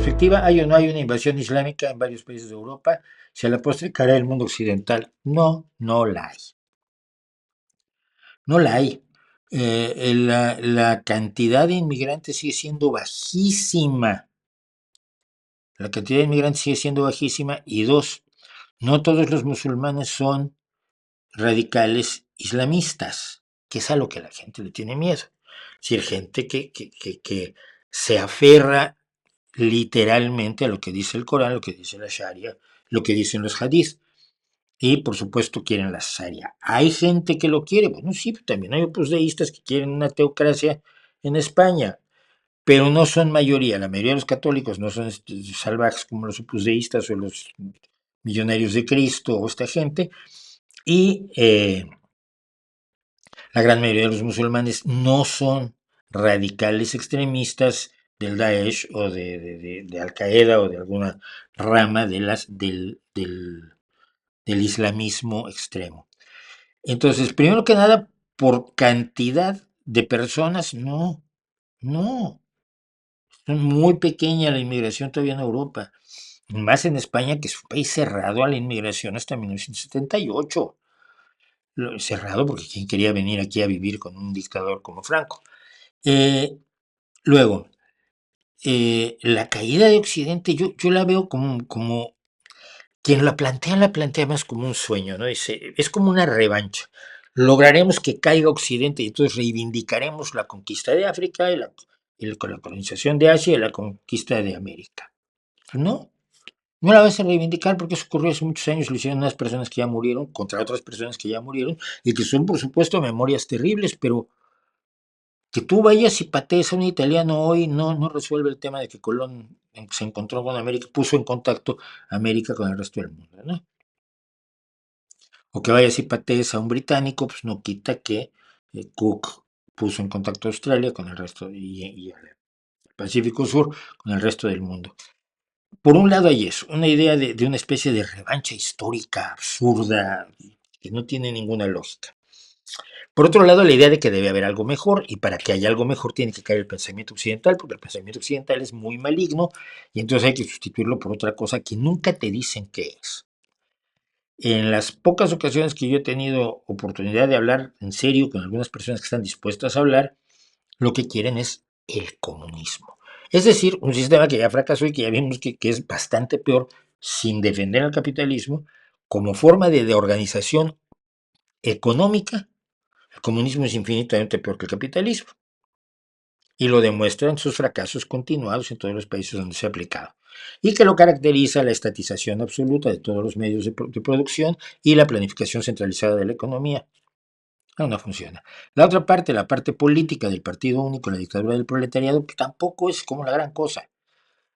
perspectiva, ¿hay o no hay una invasión islámica en varios países de Europa? Si a la postre caerá el mundo occidental. No, no la hay. No la hay. La cantidad de inmigrantes sigue siendo bajísima. La cantidad de inmigrantes sigue siendo bajísima. Y dos, no todos los musulmanes son radicales islamistas, que es a lo que la gente le tiene miedo. Es decir, gente que se aferra literalmente a lo que dice el Corán, lo que dice la Sharia, lo que dicen los hadith. Y por supuesto quieren la Sharia. ¿Hay gente que lo quiere? Bueno, sí, también hay opus deístas que quieren una teocracia en España, pero no son mayoría. La mayoría de los católicos no son salvajes como los opus deístas o los millonarios de Cristo o esta gente. Y la gran mayoría de los musulmanes no son radicales extremistas del Daesh o de Al Qaeda o de alguna rama del islamismo extremo. Entonces, primero que nada, por cantidad de personas, no, no. Es muy pequeña la inmigración todavía en Europa. Más en España, que es un país cerrado a la inmigración hasta 1978. Cerrado porque quien quería venir aquí a vivir con un dictador como Franco. Luego, la caída de Occidente, yo la veo como quien la plantea más como un sueño, ¿no? Es como una revancha. Lograremos que caiga Occidente y entonces reivindicaremos la conquista de África y la colonización de Asia y la conquista de América. No, no la vas a reivindicar porque eso ocurrió hace muchos años, lo hicieron unas personas que ya murieron contra otras personas que ya murieron y que son, por supuesto, memorias terribles, pero que tú vayas y patees a un italiano hoy no resuelve el tema de que Colón se encontró con América, puso en contacto América con el resto del mundo, ¿no? O que vayas y patees a un británico, pues no quita que Cook puso en contacto a Australia con el resto y el Pacífico Sur con el resto del mundo. Por un lado hay eso, una idea de una especie de revancha histórica absurda que no tiene ninguna lógica. Por otro lado, la idea de que debe haber algo mejor y para que haya algo mejor tiene que caer el pensamiento occidental, porque el pensamiento occidental es muy maligno y entonces hay que sustituirlo por otra cosa que nunca te dicen qué es. En las pocas ocasiones que yo he tenido oportunidad de hablar en serio con algunas personas que están dispuestas a hablar, lo que quieren es el comunismo. Es decir, un sistema que ya fracasó y que ya vimos que es bastante peor, sin defender al capitalismo, como forma de organización económica. El comunismo es infinitamente peor que el capitalismo. Y lo demuestran sus fracasos continuados en todos los países donde se ha aplicado. Y que lo caracteriza la estatización absoluta de todos los medios de producción y la planificación centralizada de la economía. No funciona. La otra parte, la parte política del partido único, la dictadura del proletariado, pues tampoco es como la gran cosa.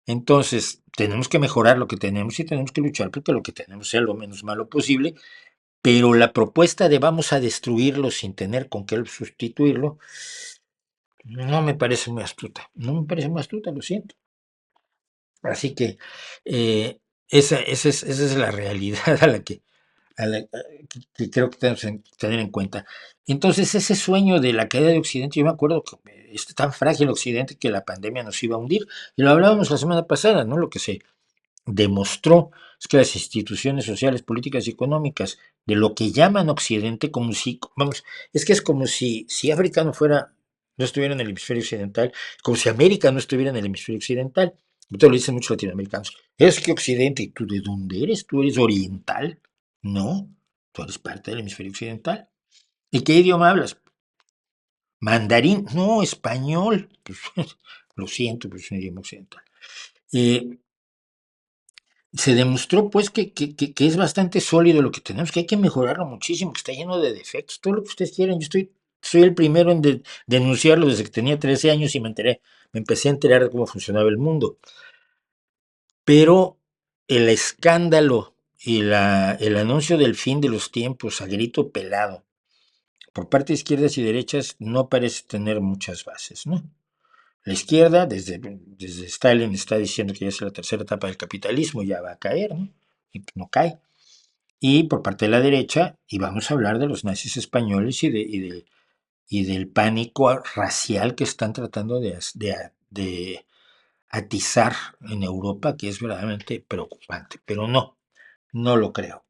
Entonces, tenemos que mejorar lo que tenemos y tenemos que luchar porque lo que tenemos sea lo menos malo posible, pero la propuesta de vamos a destruirlo sin tener con qué sustituirlo, no me parece muy astuta. No me parece muy astuta, lo siento. Así que esa es la realidad que creo que tenemos que tener en cuenta. Entonces, ese sueño de la caída de Occidente, yo me acuerdo que es tan frágil Occidente que la pandemia nos iba a hundir. Y lo hablábamos la semana pasada, ¿no? Lo que se demostró es que las instituciones sociales, políticas y económicas de lo que llaman Occidente, como si, vamos, es que es como si África no estuviera en el hemisferio occidental, como si América no estuviera en el hemisferio occidental. Esto lo dicen muchos latinoamericanos. Es que Occidente, ¿y tú de dónde eres? ¿Tú eres oriental? No, tú eres parte del hemisferio occidental. ¿Y qué idioma hablas? Mandarín, no, español. Pues, lo siento, pero es un idioma occidental. Se demostró pues que es bastante sólido lo que tenemos, que hay que mejorarlo muchísimo, que está lleno de defectos, todo lo que ustedes quieran. Soy el primero en denunciarlo desde que tenía 13 años y me empecé a enterar de cómo funcionaba el mundo. Pero el escándalo y el anuncio del fin de los tiempos a grito pelado por parte de izquierdas y derechas no parece tener muchas bases, ¿no? La izquierda, desde Stalin, está diciendo que ya es la tercera etapa del capitalismo, ya va a caer, ¿no? Y no cae. Y por parte de la derecha, y vamos a hablar de los nazis españoles y del pánico racial que están tratando de atizar en Europa, que es verdaderamente preocupante, pero no, no lo creo.